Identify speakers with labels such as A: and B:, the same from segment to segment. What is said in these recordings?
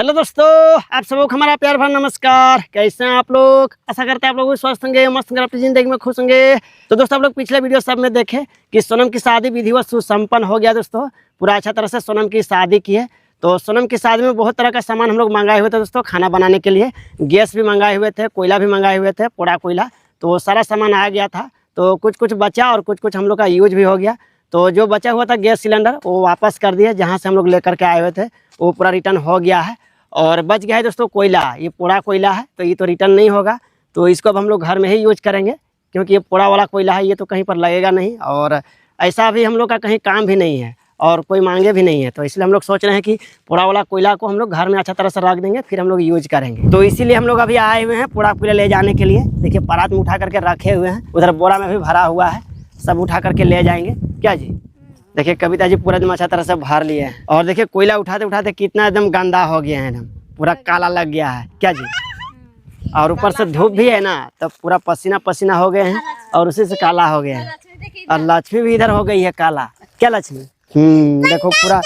A: Hello दोस्तों, आप सबको हमारा प्यार भरा नमस्कार। कैसे हैं आप लोग? आशा करते हैं आप लोग स्वस्थ होंगे, मस्त होंगे, अपनी जिंदगी में खुश होंगे। तो दोस्तों, आप लोग पिछले वीडियो सब में देखे कि सोनम की शादी विधिवत सुसंपन्न हो गया। दोस्तों पूरा अच्छा तरह से सोनम की शादी की है। तो सोनम की शादी में बहुत तरह का सामान हम लोग मंगाए हुए थे दोस्तों, खाना बनाने के लिए। गैस भी मंगाए हुए थे, कोयला भी मंगाए हुए थे, पोड़ा कोयला। तो वो सारा सामान आ गया था। तो कुछ कुछ बचा और कुछ कुछ हम लोग का यूज भी हो गया। तो जो बचा हुआ था गैस सिलेंडर वो वापस कर दिए, जहाँ से हम लोग लेकर के आए हुए थे वो पूरा रिटर्न हो गया है। और बच गया है दोस्तों कोयला, ये पोड़ा कोयला है, तो ये तो रिटर्न नहीं होगा। तो इसको अब हम लोग घर में ही यूज करेंगे, क्योंकि ये पोड़ा वाला कोयला है, ये तो कहीं पर लगेगा नहीं। और ऐसा भी हम लोग का कहीं काम भी नहीं है और कोई मांगे भी नहीं है। तो इसलिए हम लोग सोच रहे हैं कि पोड़ा वाला कोयला को हम लोग घर में अच्छा तरह से रख देंगे, फिर हम लोग यूज करेंगे। तो इसीलिए हम लोग अभी आए हुए हैं पोड़ा कोयला ले जाने के लिए। देखिए परात में उठा करके रखे हुए हैं, उधर बोरा में भी भरा हुआ है, सब उठा करके ले जाएंगे। क्या जी? देखिए कविता जी पूरा एकदम अच्छा तरह से भर लिए हैं। और देखिए कोयला उठाते उठाते कितना एकदम गंदा हो गया है, एकदम पूरा काला लग गया है। क्या जी? और ऊपर से धूप भी है ना, तो पूरा पसीना पसीना हो गए हैं और उसी से काला हो गया है। और लक्ष्मी भी इधर हो गई है काला। क्या लक्ष्मी? देखो पूरा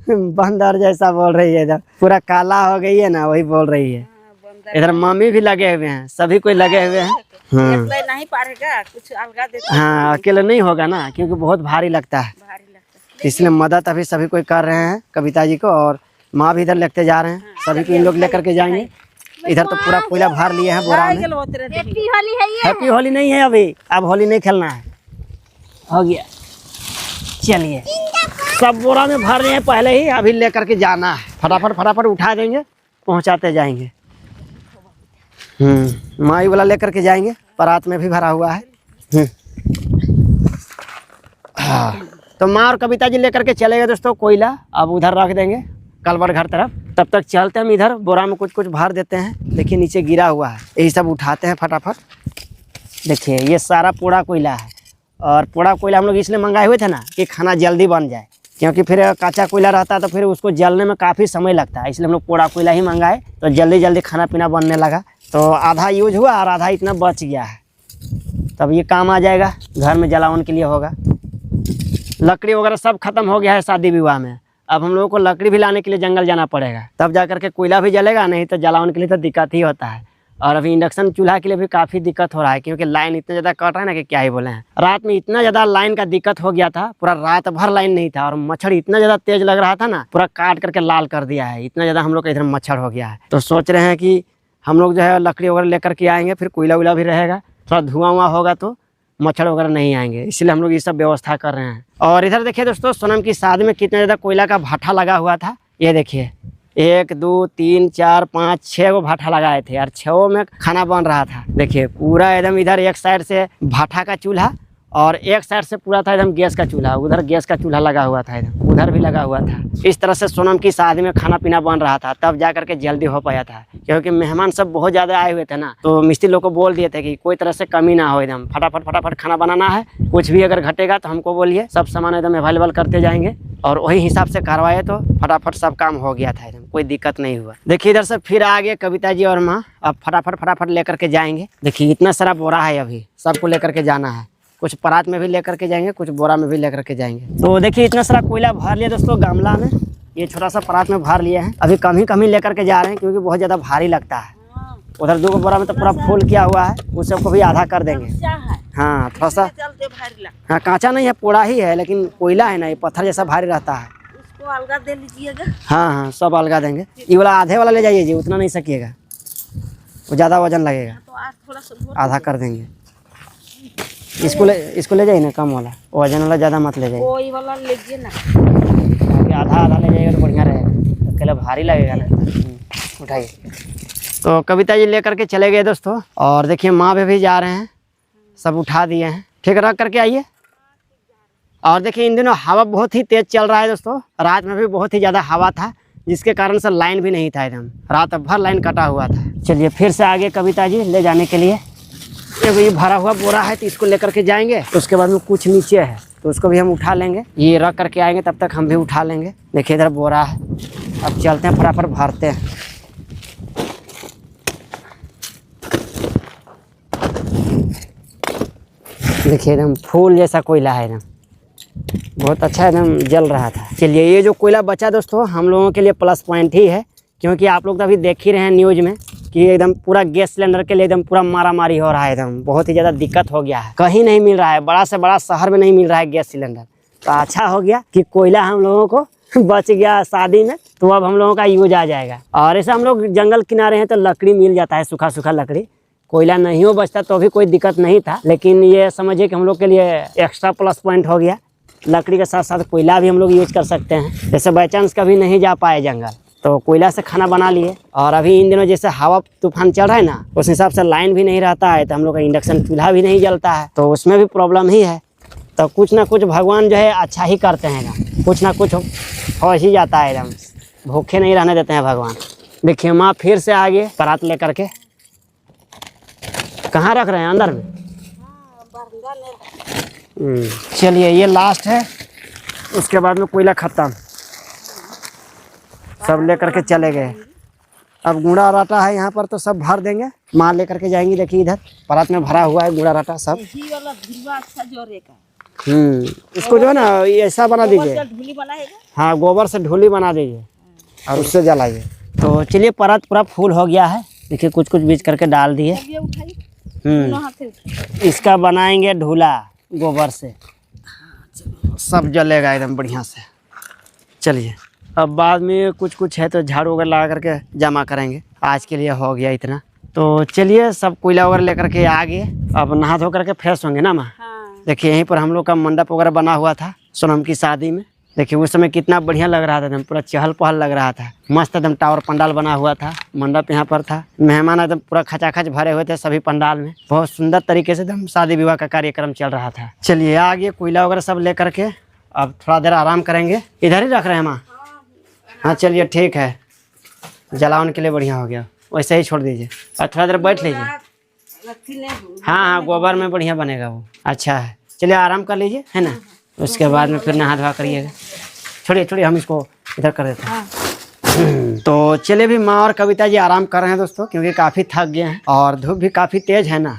A: बंदर जैसा बोल रही है, इधर पूरा काला हो गई है ना, वही बोल रही है। इधर मम्मी भी लगे हुए हैं, सभी कोई लगे हुए हैं।
B: नहीं पारेगा, कुछ अलगा देता।
A: हाँ अकेले नहीं होगा ना, क्योंकि बहुत भारी लगता है, इसलिए मदद अभी सभी कोई कर रहे हैं कविता जी को। और माँ भी इधर लेते जा रहे हैं, सभी को इन लोग लेकर के जाएंगे। इधर तो पूरा कोयला भर लिए हैं बोरा में।
B: हैप्पी होली है ये।
A: हैप्पी होली नहीं है अभी, अब होली नहीं खेलना है, हो गया। चलिए सब बोरा में भर लिए हैं पहले ही, अभी लेकर के जाना है। फटाफट फटाफट उठा देंगे, पहुंचाते जाएंगे। माई वाला लेकर के जाएंगे, परात में भी भरा हुआ है। हाँ तो माँ और कविता जी लेकर के चले गए दोस्तों कोयला, अब उधर रख देंगे कलवर घर तरफ। तब तक चलते हम इधर बोरा में कुछ कुछ भर देते हैं। देखिए नीचे गिरा हुआ है, यही सब उठाते हैं फटाफट। देखिए ये सारा पोड़ा कोयला है, और पोड़ा कोयला हम लोग इसलिए मंगाए हुए थे ना कि खाना जल्दी बन जाए, क्योंकि फिर कच्चा कोयला रहता है तो फिर उसको जलने में काफ़ी समय लगता है। इसलिए हम लोग पोड़ा कोयला ही मंगाए, तो जल्दी जल्दी खाना पीना बनने लगा। तो आधा यूज हुआ और आधा इतना बच गया है, तब ये काम आ जाएगा, घर में जलावन के लिए होगा। लकड़ी वगैरह सब खत्म हो गया है शादी विवाह में। अब हम लोगों को लकड़ी भी लाने के लिए जंगल जाना पड़ेगा, तब जा करके कोयला भी जलेगा, नहीं तो जलावन के लिए तो दिक्कत ही होता है। और अभी इंडक्शन चूल्हा के लिए भी काफ़ी दिक्कत हो रहा है, क्योंकि लाइन इतना ज़्यादा कट रहा है ना कि क्या ही बोले हैं। रात में इतना ज़्यादा लाइन का दिक्कत हो गया था, पूरा रात भर लाइन नहीं था, और मच्छर इतना ज़्यादा तेज लग रहा था ना, पूरा काट करके लाल कर दिया है। इतना ज़्यादा हम लोग का इधर मच्छर हो गया है। तो सोच रहे हैं कि हम लोग जो है लकड़ी वगैरह लेकर के आएंगे, फिर कोयला वोयला भी रहेगा, थोड़ा धुआं वुआं होगा तो मच्छर वगैरह नहीं आएंगे, इसलिए हम लोग ये सब व्यवस्था कर रहे हैं। और इधर देखिए दोस्तों, सोनम की शादी में कितना ज़्यादा कोयला का भाटा लगा हुआ था। ये देखिए 1 2 3 4 5 6 गो भाटा लगाए थे, और 6 में खाना बन रहा था। देखिए पूरा एकदम इधर एक साइड से भाटा का चूल्हा और एक साइड से पूरा था एकदम गैस का चूल्हा। उधर गैस का चूल्हा लगा हुआ था, एकदम उधर भी लगा हुआ था। इस तरह से सोनम की शादी में खाना पीना बन रहा था, तब जा करके जल्दी हो पाया था, क्योंकि मेहमान सब बहुत ज़्यादा आए हुए थे ना। तो मिस्त्री लोग को बोल दिए थे कि कोई तरह से कमी ना हो, एकदम फटाफट फटाफट खाना बनाना है। कुछ भी अगर घटेगा तो हमको बोलिए, सब सामान एकदम अवेलेबल करते जाएंगे। और वही हिसाब से करवाए तो फटाफट सब काम हो गया था, एकदम कोई दिक्कत नहीं हुआ। देखिए इधर से फिर आ गए कविता जी और माँ, अब फटाफट फटाफट लेकर के जाएंगे। देखिए इतना सारा बोरा है, अभी सबको लेकर के जाना है। कुछ परात में भी लेकर के जाएंगे, कुछ बोरा में भी लेकर के जाएंगे। तो देखिए इतना सारा कोयला भर लिया दोस्तों गमला में, ये छोटा सा परात में भर लिए हैं। अभी कम ही लेकर के जा रहे हैं, क्योंकि बहुत ज़्यादा भारी लगता है। उधर 2 बोरा में तो पूरा फुल किया हुआ है, उस सबको भी आधा कर देंगे। हाँ थोड़ा सा, हाँ कांचा नहीं है, पोड़ा ही है, लेकिन कोयला है ना, ये पत्थर जैसा भारी रहता है।
B: उसको अलगा दे लीजिएगा।
A: हाँ सब अलगा देंगे। ये वाला आधे वाला ले जाइए जी, उतना नहीं सकिएगा, वो ज़्यादा वजन लगेगा,
B: तो आज थोड़ा सा
A: आधा कर देंगे। इसको ले जाइए ना, कम वाला, वजन वाला ज़्यादा मत ले जाइए।
B: कोई वाला लीजिए ना,
A: आधा आधा ले जाइएगा तो बढ़िया रहेगा, अकेले भारी लगेगा ना। उठाइए। तो कविता जी लेकर के चले गए दोस्तों, और देखिए माँ भी जा रहे हैं, सब उठा दिए हैं। ठीक रख करके आइए। और देखिए इन दिनों हवा बहुत ही तेज़ चल रहा है दोस्तों, रात में भी बहुत ही ज़्यादा हवा था, जिसके कारण से लाइन भी नहीं था, एकदम रात भर लाइन कटा हुआ था। चलिए फिर से आगे कविता जी ले जाने के लिए। ये भरा हुआ बोरा है, तो इसको लेकर के जाएंगे। तो उसके बाद में कुछ नीचे है, तो उसको भी हम उठा लेंगे। ये रख करके आएंगे, तब तक हम भी उठा लेंगे। देखिए इधर बोरा है, अब चलते हैं फटाफट भरते हैं। देखिए एकदम फूल जैसा कोयला है, एकदम बहुत अच्छा एकदम जल रहा था। चलिए ये जो कोयला बचा दोस्तों हम लोगों के लिए प्लस पॉइंट ही है, क्योंकि आप लोग तो अभी देख ही रहे हैं न्यूज में कि एकदम पूरा गैस सिलेंडर के लिए एकदम पूरा मारामारी हो रहा है, एकदम बहुत ही ज़्यादा दिक्कत हो गया है, कहीं नहीं मिल रहा है, बड़ा से बड़ा शहर में नहीं मिल रहा है गैस सिलेंडर। तो अच्छा हो गया कि कोयला हम लोगों को बच गया शादी में, तो अब हम लोगों का यूज आ जाएगा। और ऐसा हम लोग जंगल किनारे हैं तो लकड़ी मिल जाता है, सूखा सूखा लकड़ी, कोयला नहीं हो बचता तो भी कोई दिक्कत नहीं था, लेकिन ये समझिए कि हम लोग के लिए एक्स्ट्रा प्लस पॉइंट हो गया। लकड़ी के साथ साथ कोयला भी हम लोग यूज कर सकते हैं, जैसे बाई चांस कभी नहीं जा पाए जंगल तो कोयला से खाना बना लिए। और अभी इन दिनों जैसे हवा तूफान चल रहा है ना, उस हिसाब से लाइन भी नहीं रहता है, तो हम लोग का इंडक्शन चूल्हा भी नहीं जलता है, तो उसमें भी प्रॉब्लम ही है। तो कुछ ना कुछ भगवान जो है अच्छा ही करते हैं, एकदम कुछ ना कुछ हो ही जाता है, एकदम भूखे नहीं रहने देते हैं भगवान। देखिए माँ फिर से आगे परात लेकर के कहाँ रख रहे हैं, अंदर में। चलिए ये लास्ट है, उसके बाद में कोयला खत्म, सब लेकर के चले गए। अब गुड़ा राटा है यहाँ पर तो सब भर देंगे, माँ लेकर के जाएंगी। देखिए इधर परात में भरा हुआ है गुड़ा राटा सब।
B: यही वाला ढुलवा अच्छा जोरेगा।
A: इसको जो है ना ये ऐसा बना दीजिए,
B: ढूली बनाएगा।
A: हाँ गोबर से ढोली बना दीजिए और उससे जलाइए। तो चलिए परत पूरा फूल हो गया है, देखिए कुछ कुछ बीज करके डाल दिए।
B: ये उठाई, दोनों हाथ से उठाई।
A: इसका बनाएंगे ढूला गोबर से, सब जलेगा एकदम बढ़िया से। चलिए अब बाद में कुछ कुछ है तो झाड़ू वगैरह लगा करके जमा करेंगे, आज के लिए हो गया इतना। तो चलिए सब कोयला वगैरह लेकर के आ गए, अब नहा धो करके फ्रेश होंगे ना माँ।
B: हाँ।
A: देखिए यहीं पर हम लोग का मंडप वगैरह बना हुआ था सोनम की शादी में। देखिए उस समय कितना बढ़िया लग रहा था, एकदम पूरा चहल पहल लग रहा था, मस्त एकदम टावर पंडाल बना हुआ था, मंडप यहाँ पर था, मेहमान एकदम पूरा खचाखच भरे हुए थे सभी पंडाल में, बहुत सुंदर तरीके से एकदम शादी विवाह का कार्यक्रम चल रहा था। चलिए आगे कोयला वगैरह सब लेकर के अब थोड़ा देर आराम करेंगे। इधर ही रख रहे हैं माँ? हाँ चलिए ठीक है, जलावन के लिए बढ़िया हो गया, वैसे ही छोड़ दीजिए और थोड़ा देर बैठ लीजिए। हाँ गोबर में बढ़िया बनेगा वो, अच्छा है। चलिए आराम कर लीजिए, है ना, उसके बाद में फिर नहा धोआ करिएगा। छोड़िए छोड़िए हम इसको इधर कर देते हैं। तो चलिए भी माँ और कविता जी आराम कर रहे हैं दोस्तों, क्योंकि काफ़ी थक गए हैं और धूप भी काफ़ी तेज़ है ना,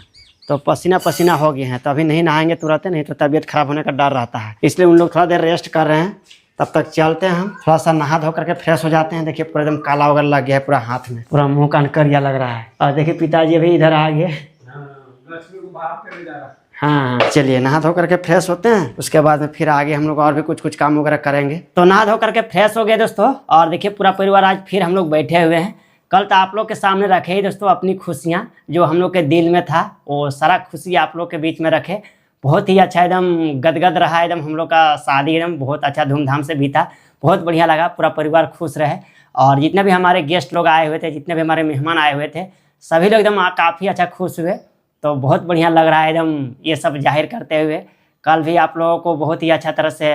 A: तो पसीना पसीना हो गए हैं, तो अभी नहीं नहाएंगे तुरंत, नहीं तो तबीयत खराब होने का डर रहता है, इसलिए उन लोग थोड़ा देर रेस्ट कर रहे हैं। तब तक चलते हैं हम, थोड़ा सा नहा धो करके फ्रेश हो जाते हैं। देखिए पूरा एकदम काला वगैरह लग गया है पूरा हाथ में, पूरा मुंह कनकरिया लग रहा है। और देखिए पिताजी अभी इधर आ गए। हाँ चलिए नहा धो करके फ्रेश होते हैं, उसके बाद में फिर आगे हम लोग और भी कुछ कुछ काम वगैरह करेंगे। तो नहा धो करके फ्रेश हो गए दोस्तों, और देखिए पूरा परिवार आज फिर हम लोग बैठे हुए हैं। कल तो आप लोग के सामने रखे ही दोस्तों अपनी खुशियाँ, जो हम लोग के दिल में था वो सारा खुशी आप लोग के बीच में रखे। बहुत ही अच्छा एकदम गदगद रहा, एकदम हम लोग का शादी एकदम बहुत अच्छा धूमधाम से बीता, बहुत बढ़िया लगा, पूरा परिवार खुश रहे। और जितने भी हमारे गेस्ट लोग आए हुए थे, जितने भी हमारे मेहमान आए हुए थे, सभी लोग एकदम काफ़ी अच्छा खुश हुए। तो बहुत बढ़िया लग रहा है एकदम ये सब जाहिर करते हुए। कल भी आप लोगों को बहुत ही अच्छा तरह से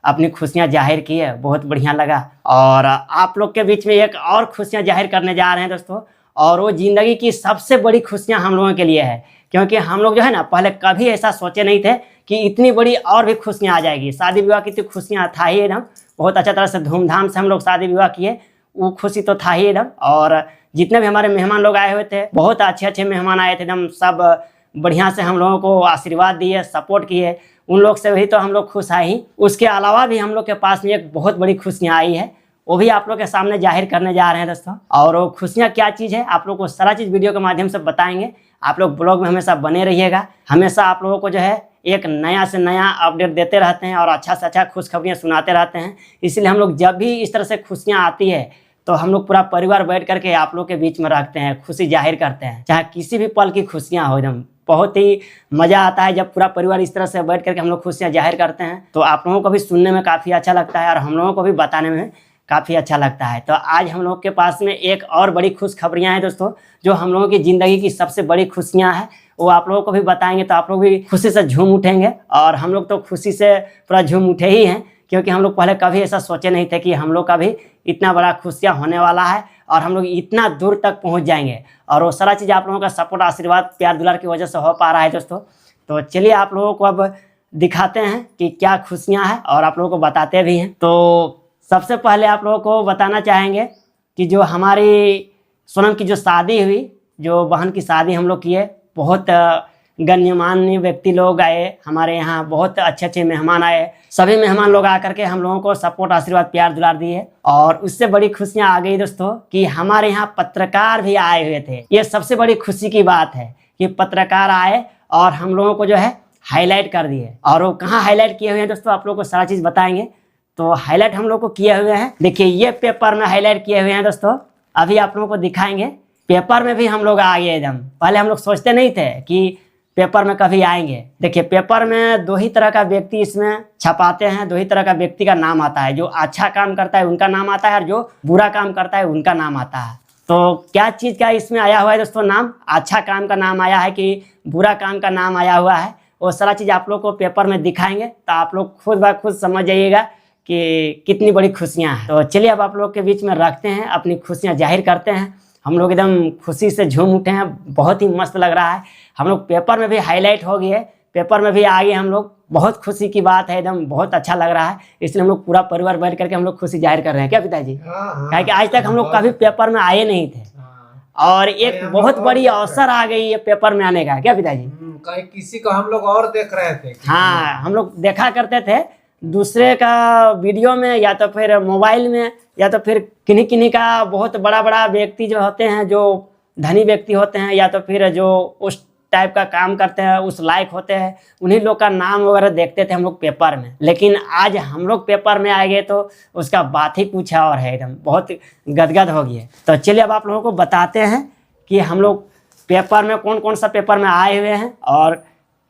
A: अपनी खुशियाँ जाहिर की है, बहुत बढ़िया लगा। और आप लोग के बीच में एक और खुशियाँ जाहिर करने जा रहे हैं दोस्तों, और वो ज़िंदगी की सबसे बड़ी खुशियाँ हम लोगों के लिए है, क्योंकि हम लोग जो है ना पहले कभी ऐसा सोचे नहीं थे कि इतनी बड़ी और भी खुशियाँ आ जाएगी। शादी विवाह की तो खुशियाँ था ही एकदम, बहुत अच्छा तरह से धूमधाम से हम लोग शादी विवाह किए, वो खुशी तो था ही एकदम। और जितने भी हमारे मेहमान लोग आए हुए थे, बहुत अच्छे अच्छे मेहमान आए थे एकदम, सब बढ़िया से हम लोगों को आशीर्वाद दिए, सपोर्ट किए, उन लोग से भी तो हम लोग खुश आए ही। उसके अलावा भी हम लोग के पास में एक बहुत बड़ी खुशियाँ आई है, वो भी आप लोग के सामने जाहिर करने जा रहे हैं दोस्तों। और वो खुशियाँ क्या चीज़ है आप लोग को सारा चीज़ वीडियो के माध्यम से बताएंगे। आप लोग ब्लॉग में हमेशा बने रहिएगा, हमेशा आप लोगों को जो है एक नया से नया अपडेट देते रहते हैं और अच्छा से अच्छा खुशखबरियाँ सुनाते रहते हैं। इसलिए हम लोग जब भी इस तरह से खुशियाँ आती है तो हम लोग पूरा परिवार बैठ करके आप लोग के बीच में रखते हैं, खुशी जाहिर करते हैं, चाहे किसी भी पल की खुशियाँ हो। एकदम बहुत ही मज़ा आता है जब पूरा परिवार इस तरह से बैठ करके हम लोग खुशियाँ जाहिर करते हैं। तो आप लोगों को भी सुनने में काफ़ी अच्छा लगता है और हम लोगों को भी बताने में काफ़ी अच्छा लगता है। तो आज हम लोग के पास में एक और बड़ी खुशखबरियाँ हैं दोस्तों, जो हम लोगों की ज़िंदगी की सबसे बड़ी खुशियाँ हैं, वो आप लोगों को भी बताएंगे। तो आप लोग भी खुशी से झूम उठेंगे, और हम लोग तो खुशी से पूरा झूम उठे ही हैं, क्योंकि हम लोग पहले कभी ऐसा सोचे नहीं थे कि हम लोग का भी इतना बड़ा खुशियाँ होने वाला है और हम लोग इतना दूर तक पहुँच जाएंगे। और वो सारा चीज़ आप लोगों का सपोर्ट, आशीर्वाद, प्यार दुलार की वजह से हो पा रहा है दोस्तों। तो चलिए आप लोगों को अब दिखाते हैं कि क्या खुशियाँ हैं और आप लोगों को बताते भी हैं। तो सबसे पहले आप लोगों को बताना चाहेंगे कि जो हमारी सोनम की जो शादी हुई, जो बहन की शादी हम लोग किए, बहुत गण्यमान्य व्यक्ति लोग आए हमारे यहाँ, बहुत अच्छे अच्छे मेहमान आए। सभी मेहमान लोग आकर के हम लोगों को सपोर्ट, आशीर्वाद, प्यार दुलार दिए। और उससे बड़ी खुशियाँ आ गई दोस्तों कि हमारे यहाँ पत्रकार भी आए हुए थे। ये सबसे बड़ी खुशी की बात है कि पत्रकार आए और हम लोगों को जो है हाईलाइट कर दिए। और वो कहाँ हाईलाइट किए हुए हैं दोस्तों, आप लोगों को सारा चीज़ बताएंगे। तो हाईलाइट हम लोग को किए हुए हैं, देखिए ये पेपर में हाईलाइट किए हुए हैं दोस्तों, अभी आप लोगों को दिखाएंगे। पेपर में भी हम लोग आ गए एकदम, पहले हम लोग सोचते नहीं थे कि पेपर में कभी आएंगे। देखिए पेपर में दो ही तरह का व्यक्ति इसमें छपाते हैं, दो ही तरह का व्यक्ति का नाम आता है। जो अच्छा काम करता है उनका नाम आता है, और जो बुरा काम करता है उनका नाम आता है। तो क्या चीज़ का इसमें आया हुआ है दोस्तों नाम, अच्छा काम का नाम आया है कि बुरा काम का नाम आया हुआ है, वो सारा चीज़ आप लोग को पेपर में दिखाएंगे। तो आप लोग खुद ब खुद समझ जाइएगा कि कितनी बड़ी खुशियाँ हैं। तो चलिए अब आप लोग के बीच में रखते हैं, अपनी खुशियाँ जाहिर करते हैं। हम लोग एकदम खुशी से झूम उठे हैं, बहुत ही मस्त लग रहा है। हम लोग पेपर में भी हाईलाइट हो गए, पेपर में भी आ गए हम लोग, बहुत खुशी की बात है, एकदम बहुत अच्छा लग रहा है। इसलिए हम लोग पूरा परिवार बैठ करके हम लोग खुशी जाहिर कर रहे हैं। क्या पिताजी? कि आज तक हम लोग कभी पेपर में आए नहीं थे, और एक बहुत बड़ी अवसर आ गई है पेपर में आने का। क्या पिताजी?
C: कहीं किसी को हम लोग और देख रहे थे।
A: हाँ, हम लोग देखा करते थे दूसरे का वीडियो में, या तो फिर मोबाइल में, या तो फिर किन्हीं किन्हीं का बहुत बड़ा बड़ा व्यक्ति जो होते हैं, जो धनी व्यक्ति होते हैं, या तो फिर जो उस टाइप का काम करते हैं, उस लायक होते हैं, उन्हीं लोग का नाम वगैरह देखते थे हम लोग पेपर में। लेकिन आज हम लोग पेपर में आए गए तो उसका बात ही कुछ और है, एकदम बहुत गदगद हो गई है। तो चलिए अब आप लोगों को बताते हैं कि हम लोग पेपर में कौन कौन सा पेपर में आए हुए हैं, और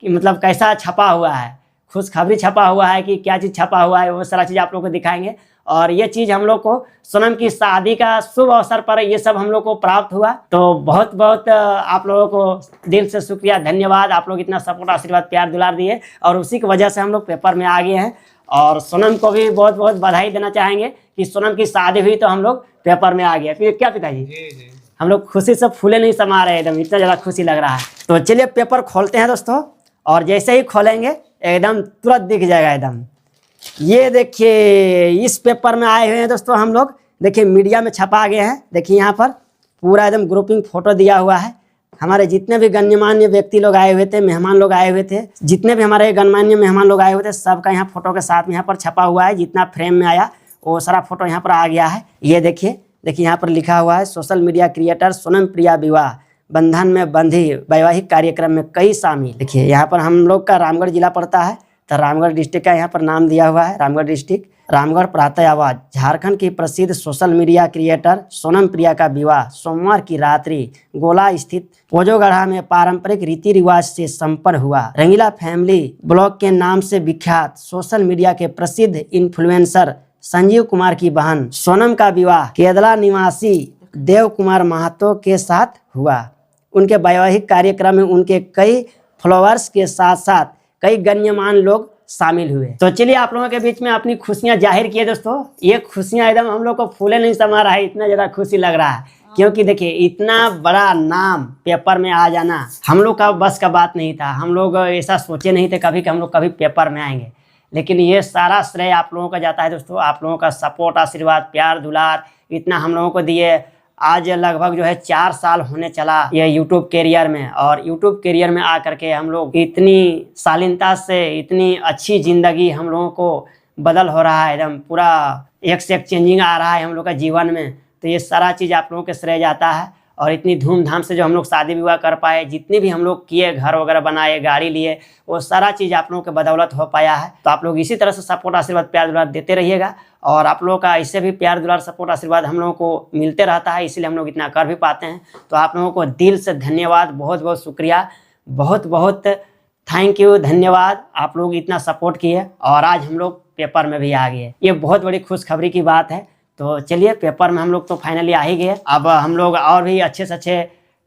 A: मतलब कैसा छपा हुआ है, खुशखबरी छपा हुआ है कि क्या चीज़ छपा हुआ है, वो सारा चीज़ आप लोगों को दिखाएंगे। और ये चीज़ हम लोग को सोनम की शादी का शुभ अवसर पर ये सब हम लोग को प्राप्त हुआ। तो बहुत बहुत आप लोगों को दिल से शुक्रिया, धन्यवाद। आप लोग इतना सपोर्ट, आशीर्वाद, प्यार दुलार दिए, और उसी की वजह से हम लोग पेपर में आ गए हैं। और सोनम को भी बहुत बहुत बधाई देना चाहेंगे कि सोनम की शादी हुई तो हम लोग पेपर में आ गए। फिर क्या पिताजी?
C: जी।
A: हम लोग खुशी से फूले नहीं समा रहे, एकदम इतना ज़्यादा खुशी लग रहा है। तो चलिए पेपर खोलते हैं दोस्तों, और जैसे ही खोलेंगे एकदम तुरंत दिख जाएगा एकदम। ये देखिए इस पेपर में आए हुए हैं दोस्तों हम लोग, देखिए मीडिया में छपा गए हैं। देखिए यहाँ पर पूरा एकदम ग्रुपिंग फोटो दिया हुआ है। हमारे जितने भी गण्यमान्य व्यक्ति लोग आए हुए थे, मेहमान लोग आए हुए थे, जितने भी हमारे गणमान्य मेहमान लोग आए हुए थे, सबका यहाँ फोटो के साथ में यहाँ पर छपा हुआ है। जितना फ्रेम में आया वो सारा फोटो यहाँ पर आ गया है। ये देखिए यहाँ पर लिखा हुआ है, सोशल मीडिया क्रिएटर सोनम प्रिया विवाह बंधन में बंधी, वैवाहिक कार्यक्रम में कई शामिल। देखिए यहाँ पर हम लोग का रामगढ़ जिला पड़ता है, तो रामगढ़ डिस्ट्रिक्ट का यहाँ पर नाम दिया हुआ है, रामगढ़ डिस्ट्रिक्ट। रामगढ़ प्रातः आवाज, झारखंड की प्रसिद्ध सोशल मीडिया क्रिएटर सोनम प्रिया का विवाह सोमवार की रात्रि गोला स्थित पोजोगढ़ा में पारंपरिक रीति रिवाज से संपन्न हुआ। रंगीला फैमिली ब्लॉग के नाम से विख्यात सोशल मीडिया के प्रसिद्ध इन्फ्लुएंसर संजीव कुमार की बहन सोनम का विवाह केरला निवासी देव कुमार महतो के साथ हुआ। उनके वैवाहिक कार्यक्रम में उनके कई फॉलोअर्स के साथ साथ कई गण्यमान लोग शामिल हुए। तो चलिए आप लोगों के बीच में अपनी खुशियां जाहिर किए दोस्तों। ये खुशियां एकदम हम लोग को फूले नहीं समा रहा है, इतना ज़्यादा खुशी लग रहा है। क्योंकि देखिए इतना बड़ा नाम पेपर में आ जाना हम लोग का बस का बात नहीं था। हम लोग ऐसा सोचे नहीं थे कभी कि हम लोग कभी पेपर में आएंगे। लेकिन ये सारा श्रेय आप लोगों का जाता है दोस्तों। आप लोगों का सपोर्ट, आशीर्वाद, प्यार दुलार इतना हम लोगों को दिए। आज लगभग जो है 4 साल होने चला ये यूट्यूब कैरियर में, और यूट्यूब कैरियर में आकर के हम लोग इतनी शालीनता से इतनी अच्छी ज़िंदगी हम लोगों को बदल हो रहा है, एकदम पूरा एक से एक चेंजिंग आ रहा है हम लोग का जीवन में। तो ये सारा चीज़ आप लोगों के श्रेय जाता है। और इतनी धूमधाम से जो हम लोग शादी विवाह कर पाए, जितनी भी हम लोग किए, घर वगैरह बनाए, गाड़ी लिए, वो सारा चीज़ आप लोगों के बदौलत हो पाया है। तो आप लोग इसी तरह से सपोर्ट, आशीर्वाद, प्यार दुलार देते रहिएगा। और आप लोगों का इससे भी प्यार दुलार, सपोर्ट, आशीर्वाद हम लोगों को मिलते रहता है, इसीलिए हम लोग इतना कर भी पाते हैं। तो आप लोगों को दिल से धन्यवाद, बहुत बहुत शुक्रिया, बहुत बहुत थैंक यू, धन्यवाद। आप लोग इतना सपोर्ट किए और आज हम लोग पेपर में भी आ गए, ये बहुत बड़ी खुशखबरी की बात है। तो चलिए पेपर में हम लोग तो फाइनली आ ही गए। अब हम लोग और भी अच्छे से अच्छे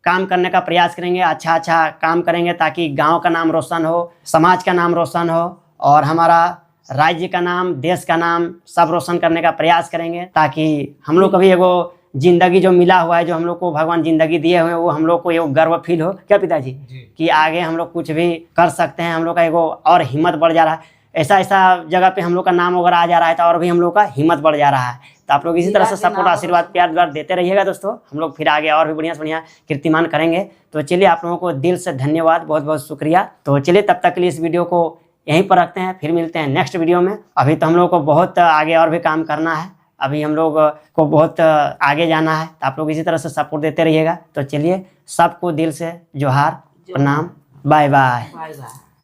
A: काम करने का प्रयास करेंगे, अच्छा काम करेंगे ताकि गांव का नाम रोशन हो, समाज का नाम रोशन हो, और हमारा राज्य का नाम, देश का नाम सब रोशन करने का प्रयास करेंगे, ताकि हम लोग कभी एगो जिंदगी जो मिला हुआ है, जो हम लोग को भगवान जिंदगी दिए हुए हैं, वो हम लोग को एगो गर्व फील हो। क्या पिताजी? कि आगे हम लोग कुछ भी कर सकते हैं, हम लोग का एगो और हिम्मत बढ़ जा रहा है। ऐसा जगह पे हम लोग का नाम वगैरह आ जा रहा है तो और भी हम लोग का हिम्मत बढ़ जा रहा है। तो आप लोग इसी तरह से सपोर्ट आशीर्वाद प्यार द्वार देते रहिएगा दोस्तों। हम लोग फिर आगे और भी बढ़िया से बढ़िया कीर्तिमान करेंगे। तो चलिए आप लोगों को दिल से धन्यवाद, बहुत बहुत शुक्रिया। तो चलिए तब तक के लिए इस वीडियो को यहीं पर रखते हैं, फिर मिलते हैं नेक्स्ट वीडियो में। अभी तो हम लोग को बहुत आगे और भी काम करना है, अभी हम लोग को बहुत आगे जाना है। तो आप लोग इसी तरह से सपोर्ट देते रहिएगा। तो चलिए सबको दिल से जोहार, प्रणाम, बाय बाय।
B: Bye bye.